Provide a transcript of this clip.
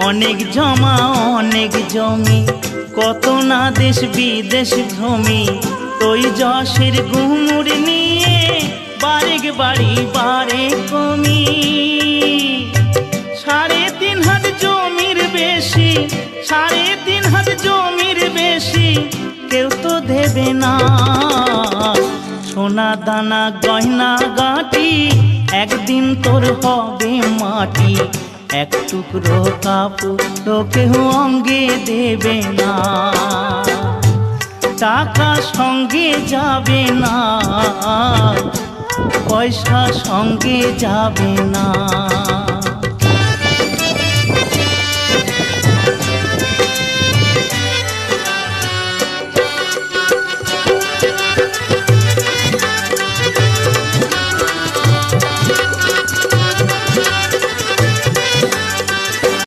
অনেক জমা অনেক জমি, কত না দেশ বিদেশ ভ্রমি, তুই যশের গুমুর নিয়ে বারেক বাড়ি বারে কমি। ৩.৫ হাত জমির বেশি, ৩.৫ হাত জমির বেশি কেউ তো দেবে না। সোনা দানা গয়না গাটি একদিন তোর হবে মাটি, এক টুকরো কাপড় কেউ অঙ্গে দেবে না। টাকা সঙ্গে যাবে না, পয়সা সঙ্গে যাবে না।